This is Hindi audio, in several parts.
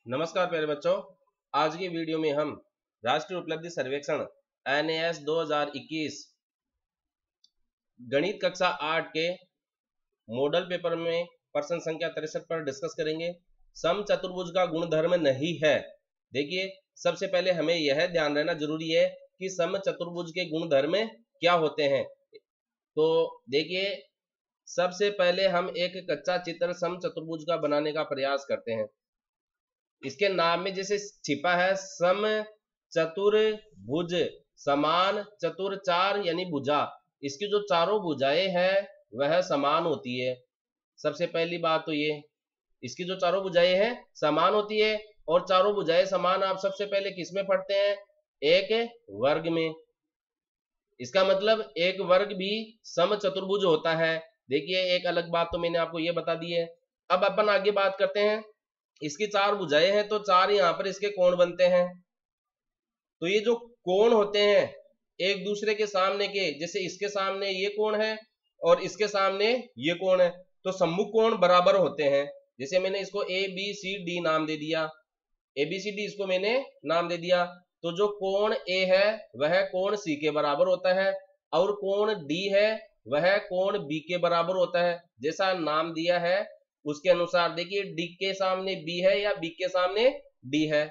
नमस्कार प्यारे बच्चों, आज की वीडियो में हम राष्ट्रीय उपलब्धि सर्वेक्षण NAS 2021 गणित कक्षा 8 के मॉडल पेपर में प्रश्न संख्या 63 पर डिस्कस करेंगे। समचतुर्भुज का गुणधर्म नहीं है। देखिए, सबसे पहले हमें यह ध्यान रहना जरूरी है कि समचतुर्भुज के गुणधर्म क्या होते हैं। तो देखिए, सबसे पहले हम एक कच्चा चित्र समचतुर्भुज का बनाने का प्रयास करते हैं। इसके नाम में जैसे छिपा है सम चतुर्भुज, समान चतुर चार यानी भुजा। इसकी जो चारों भुजाएं हैं वह समान होती है। सबसे पहली बात तो ये, इसकी जो चारों भुजाएं हैं समान होती है। और चारों भुजाएं समान आप सबसे पहले किस में पढ़ते हैं? एक वर्ग में। इसका मतलब एक वर्ग भी समचतुर्भुज होता है। देखिए, एक अलग बात तो मैंने आपको ये बता दी है। अब अपन आगे बात करते हैं। इसकी चार भुजाएं हैं तो चार यहाँ पर इसके कोण बनते हैं। तो ये जो कोण होते हैं एक दूसरे के सामने के, जैसे इसके सामने ये कोण है और इसके सामने ये कोण है, तो सम्मुख कोण बराबर होते हैं। जैसे मैंने इसको ABCD नाम दे दिया, ABCD इसको मैंने नाम दे दिया। तो जो कोण A है वह कोण C के बराबर होता है और कोण D है वह कोण B के बराबर होता है। जैसा नाम दिया है उसके अनुसार। देखिए, D के सामने B है या B के सामने D है।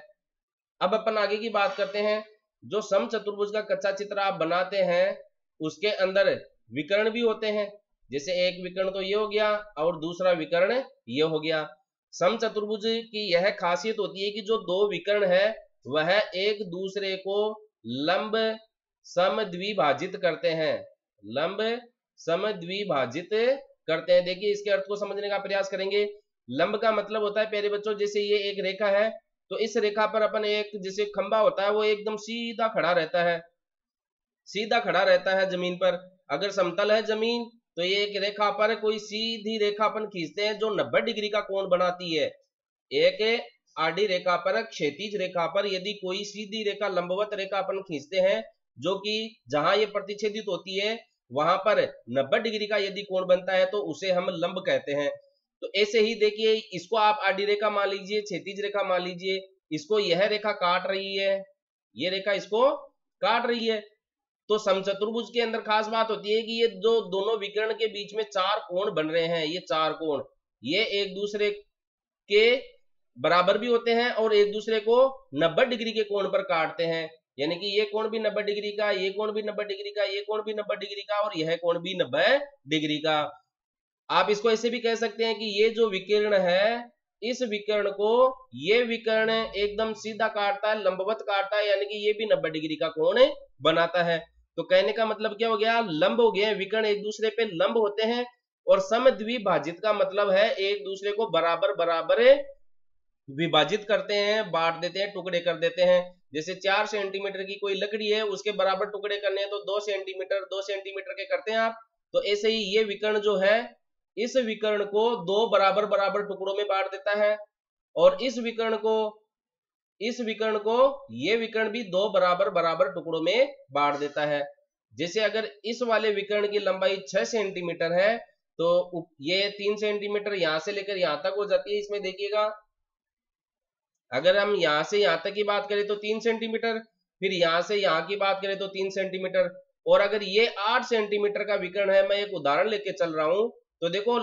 अब अपन आगे की बात करते हैं। जो समचतुर्भुज का कच्चा चित्र आप बनाते हैं उसके अंदर विकर्ण भी होते हैं। जैसे एक विकर्ण तो ये हो गया और दूसरा विकर्ण ये हो गया। समचतुर्भुज की यह खासियत होती है कि जो दो विकर्ण है वह एक दूसरे को लंब समद्विभाजित करते हैं। लंब समद्विभाजित करते हैं। देखिए, इसके अर्थ को समझने का प्रयास करेंगे। लंब का मतलब होता है प्यारे बच्चों, जैसे ये एक रेखा है तो इस रेखा पर अपन एक जैसे खंबा होता है वो एकदम सीधा खड़ा रहता है, सीधा खड़ा रहता है जमीन पर। अगर समतल है जमीन तो ये एक रेखा पर कोई सीधी रेखा अपन खींचते हैं जो 90 डिग्री का कोण बनाती है। एक आडी रेखा पर, क्षैतिज रेखा पर यदि कोई सीधी रेखा, लंबवत रेखा अपन खींचते हैं जो कि जहां ये प्रतिच्छेदित होती है वहां पर 90 डिग्री का यदि कोण बनता है तो उसे हम लंब कहते हैं। तो ऐसे ही देखिए, इसको आप आडी रेखा मान लीजिए, क्षैतिज रेखा मान लीजिए, इसको यह रेखा काट रही है, ये रेखा इसको काट रही है। तो समचतुर्भुज के अंदर खास बात होती है कि ये जो दोनों विकर्ण के बीच में चार कोण बन रहे हैं, ये चार कोण ये एक दूसरे के बराबर भी होते हैं और एक दूसरे को 90 डिग्री के कोण पर काटते हैं। यानी कि ये कोण भी 90 डिग्री का, ये कोण भी 90 डिग्री का, ये कोण भी 90 डिग्री का और यह कोण भी 90 डिग्री का। आप इसको ऐसे भी कह सकते हैं कि ये जो विकर्ण है इस विकर्ण को ये विकर्ण एकदम सीधा काटता है, लंबवत काटता है, यानी कि ये भी 90 डिग्री का कोण बनाता है। तो कहने का मतलब क्या हो गया? लंब हो गया। विकर्ण एक दूसरे पे लंब होते हैं। और समद्विभाजित का मतलब है एक दूसरे को बराबर बराबर विभाजित करते हैं, बांट देते हैं, टुकड़े कर देते हैं। जैसे 4 सेंटीमीटर की कोई लकड़ी है, उसके बराबर टुकड़े करने हैं तो 2 सेंटीमीटर के करते हैं आप। तो ऐसे ही ये विकर्ण जो है इस विकर्ण को दो बराबर बराबर टुकड़ों में बांट देता है और इस विकर्ण को ये विकर्ण भी दो बराबर बराबर टुकड़ों में बांट देता है। जैसे अगर इस वाले विकर्ण की लंबाई 6 सेंटीमीटर है तो ये 3 सेंटीमीटर यहां से लेकर यहां तक हो जाती है। इसमें देखिएगा, अगर हम यहां से यहां तक की बात करें तो 3 सेंटीमीटर, फिर यहां से यहां की बात करें तो 3 सेंटीमीटर। और अगर ये 8 सेंटीमीटर का विकर्ण है, मैं एक उदाहरण लेके चल रहा हूं, तो देखो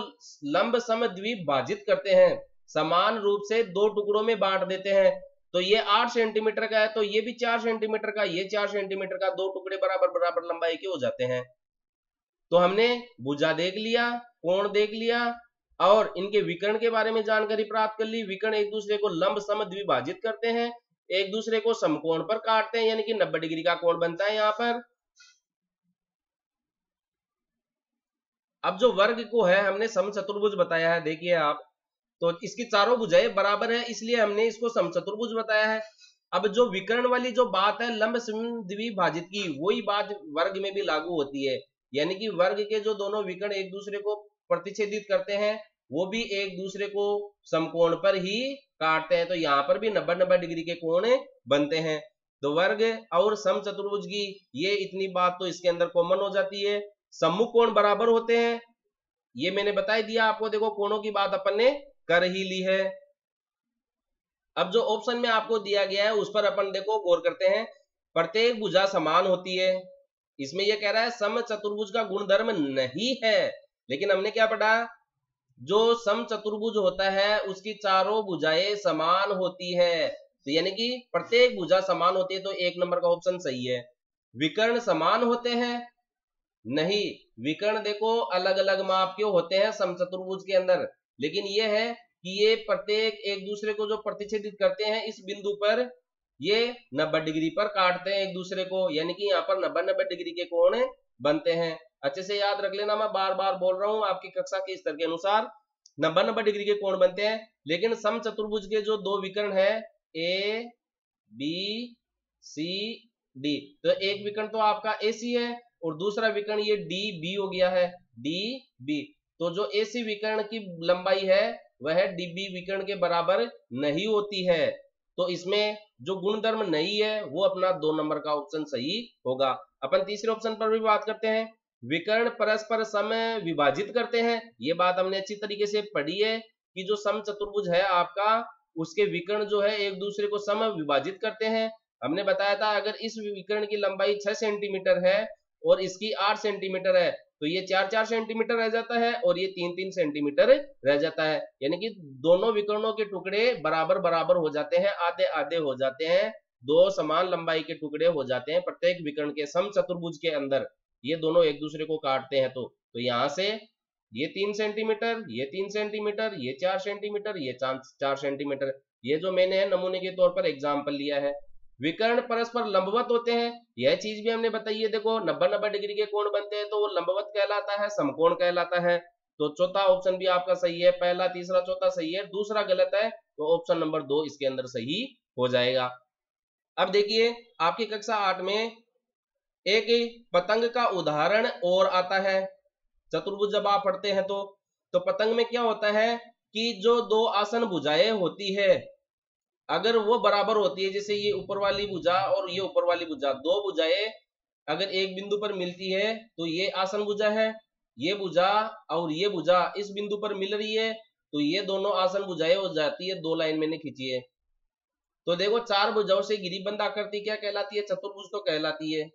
लंब समद्विभाजित करते हैं, समान रूप से दो टुकड़ों में बांट देते हैं। तो ये 8 सेंटीमीटर का है तो ये भी 4 सेंटीमीटर का, ये 4 सेंटीमीटर का, दो टुकड़े बराबर बराबर लंबाई के हो जाते हैं। तो हमने भुजा देख लिया, कोण देख लिया और इनके विकर्ण के बारे में जानकारी प्राप्त कर ली। विकर्ण एक दूसरे को लंब समद्विभाजित करते हैं, एक दूसरे को समकोण पर काटते हैं, यानी कि 90 डिग्री का कोण बनता है यहां पर। अब जो वर्ग को है हमने समचतुर्भुज बताया है। देखिए आप, तो इसकी चारों भुजाएं बराबर है इसलिए हमने इसको समचतुर्भुज बताया है। अब जो विकर्ण वाली जो बात है लंब समद्विभाजित की, वही बात वर्ग में भी लागू होती है। यानी कि वर्ग के जो दोनों विकर्ण एक दूसरे को प्रतिच्छेदित करते हैं वो भी एक दूसरे को समकोण पर ही काटते हैं। तो यहाँ पर भी 90-90 डिग्री के कोण बनते हैं। तो वर्ग और समचतुर्भुज की ये इतनी बात तो इसके अंदर कॉमन हो जाती है। सम्मुख कोण बराबर होते हैं, ये मैंने बता दिया आपको। देखो, कोणों की बात अपन ने कर ही ली है। अब जो ऑप्शन में आपको दिया गया है उस पर अपन देखो गौर करते हैं। प्रत्येक भुजा समान होती है, इसमें यह कह रहा है सम चतुर्भुज का गुणधर्म नहीं है, लेकिन हमने क्या पढ़ा, जो सम चतुर्भुज होता है उसकी चारों भुजाएं समान होती है, तो यानी कि प्रत्येक भुजा समान होती है, तो 1 नंबर का ऑप्शन सही है। विकर्ण समान होते हैं, नहीं, विकर्ण देखो अलग अलग माप के होते हैं समचतुर्भुज के अंदर, लेकिन यह है कि ये प्रत्येक एक दूसरे को जो प्रतिच्छेदित करते हैं इस बिंदु पर ये 90 डिग्री पर काटते हैं एक दूसरे को, यानी कि यहाँ पर 90 डिग्री के कोण बनते हैं। अच्छे से याद रख लेना, मैं बार बार बोल रहा हूं आपकी कक्षा के स्तर के अनुसार 90 डिग्री के कोण बनते हैं। लेकिन समचतुर्भुज के जो दो विकर्ण है ए बी सी डी, तो एक विकर्ण तो आपका एसी है और दूसरा विकर्ण ये डी बी हो गया है, डी बी। तो जो एसी विकर्ण की लंबाई है वह डीबी विकर्ण के बराबर नहीं होती है, तो इसमें जो गुणधर्म नहीं है वो अपना 2 नंबर का ऑप्शन सही होगा। अपन तीसरे ऑप्शन पर भी बात करते हैं, विकर्ण परस्पर सम विभाजित करते हैं। ये बात हमने अच्छी तरीके से पढ़ी है कि जो सम चतुर्भुज है आपका उसके विकर्ण जो है एक दूसरे को सम विभाजित करते हैं। हमने बताया था अगर इस विकर्ण की लंबाई 6 सेंटीमीटर है और इसकी 8 सेंटीमीटर है तो ये 4-4 सेंटीमीटर रह जाता है और ये 3-3 सेंटीमीटर रह जाता है, यानी कि दोनों विकर्णों के टुकड़े बराबर बराबर हो जाते हैं, आधे आधे हो जाते हैं, दो समान लंबाई के टुकड़े हो जाते हैं प्रत्येक विकर्ण के सम चतुर्भुज के अंदर, ये दोनों एक दूसरे को काटते हैं। तो यहां से ये 3 सेंटीमीटर, ये 3 सेंटीमीटर, ये 4 सेंटीमीटर, ये 4 सेंटीमीटर, ये जो मैंने नमूने के तौर पर एग्जाम्पल लिया है। विकर्ण परस्पर लंबवत होते हैं, यह चीज भी हमने बताई है, देखो 90 डिग्री के कोण बनते हैं तो वो लंबवत कहलाता है, समकोण कहलाता है। तो चौथा ऑप्शन भी आपका सही है, पहला तीसरा चौथा सही है, दूसरा गलत है, तो ऑप्शन नंबर 2 इसके अंदर सही हो जाएगा। अब देखिए आपकी कक्षा 8 में एक पतंग का उदाहरण और आता है। चतुर्भुज जब आप पढ़ते हैं तो पतंग में क्या होता है कि जो दो आसन भुजाएं होती है अगर वो बराबर होती है, जैसे ये ऊपर वाली भुजा और ये ऊपर वाली भुजा, दो भुजाएं अगर एक बिंदु पर मिलती है तो ये आसन भुजा है, ये भुजा और ये भुजा इस बिंदु पर मिल रही है तो ये दोनों आसन भुजाएं हो जाती है। 2 लाइन मैंने खींची है, तो देखो 4 भुजाओं से घिरी बंद आकृति क्या कहलाती है, चतुर्भुज तो कहलाती है।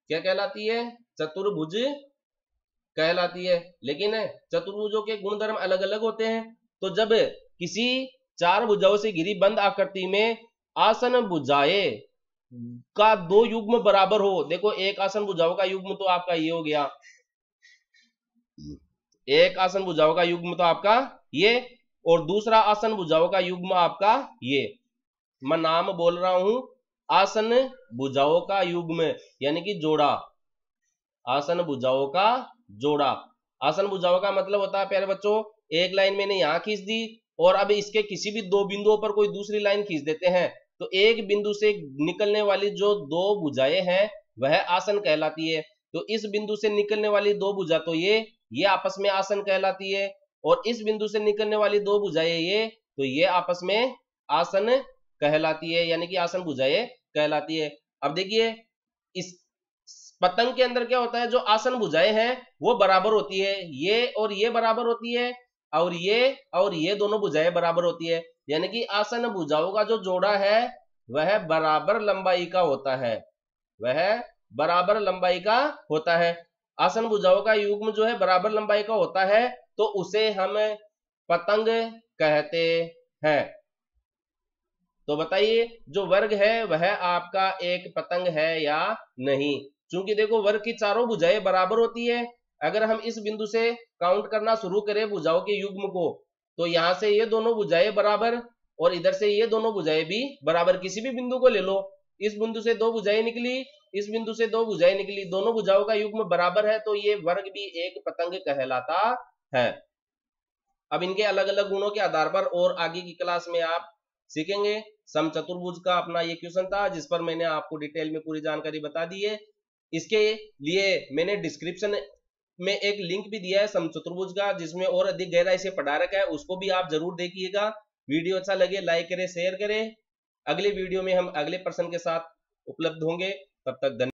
क्या कहलाती है, चतुर्भुज कहलाती है। लेकिन चतुर्भुजों के गुणधर्म अलग अलग होते हैं, तो जब किसी 4 भुजाओं से घिरी बंद आकृति में आसन भुजाएं का 2 युग्म बराबर हो, देखो एक आसन भुजाओं का युग्म तो आपका ये हो गया, एक आसन भुजाओं का युग्म तो आपका ये और दूसरा आसन भुजाओं का युग्म आपका ये, मैं नाम बोल रहा हूं आसन भुजाओं का युग्म यानी कि जोड़ा, आसन भुजाओं का जोड़ा। आसन भुजाओं का मतलब होता है प्यारे बच्चों, एक लाइन मैंने यहां खींच दी और अब इसके किसी भी 2 बिंदुओं पर कोई दूसरी लाइन खींच देते हैं तो एक बिंदु से निकलने वाली जो 2 भुजाएं हैं वह आसन कहलाती है। तो इस बिंदु से निकलने वाली 2 भुजा तो ये आपस में आसन कहलाती है और इस बिंदु से निकलने वाली 2 भुजाएं तो ये आपस में आसन कहलाती है, यानी कि आसन भुजाएं कहलाती है। अब देखिए इस पतंग के अंदर क्या होता है, जो आसन भुजाएं हैं वो बराबर होती है, ये और ये बराबर होती है और ये दोनों भुजाएं बराबर होती है, यानी कि आसन भुजाओं का जो जोड़ा है वह बराबर लंबाई का होता है, वह बराबर लंबाई का होता है। आसन भुजाओं का युग्म जो है बराबर लंबाई का होता है तो उसे हम पतंग कहते हैं। तो बताइए जो वर्ग है वह आपका एक पतंग है या नहीं, क्योंकि देखो वर्ग की चारों भुजाएं बराबर होती है। अगर हम इस बिंदु से काउंट करना शुरू करें भुजाओं के युग्म को तो यहां से ये दोनों भुजाएं बराबर और इधर से ये दोनों भुजाएं भी बराबर, किसी भी बिंदु को ले लो, इस बिंदु से 2 भुजाएं निकली, इस बिंदु से 2 भुजाएं निकली, दोनों भुजाओं का युग्म बराबर है तो ये वर्ग भी एक पतंग कहलाता है। अब इनके अलग अलग गुणों के आधार पर और आगे की क्लास में आप सीखेंगे। समचतुर्भुज का अपना ये क्वेश्चन था जिस पर मैंने आपको डिटेल में पूरी जानकारी बता दी है। इसके लिए मैंने डिस्क्रिप्शन में एक लिंक भी दिया है समचतुर्भुज का, जिसमें और अधिक गहराई से पढ़ा रखा है, उसको भी आप जरूर देखिएगा। वीडियो अच्छा लगे लाइक करें, शेयर करें। अगले वीडियो में हम अगले प्रश्न के साथ उपलब्ध होंगे, तब तक धन्यवाद।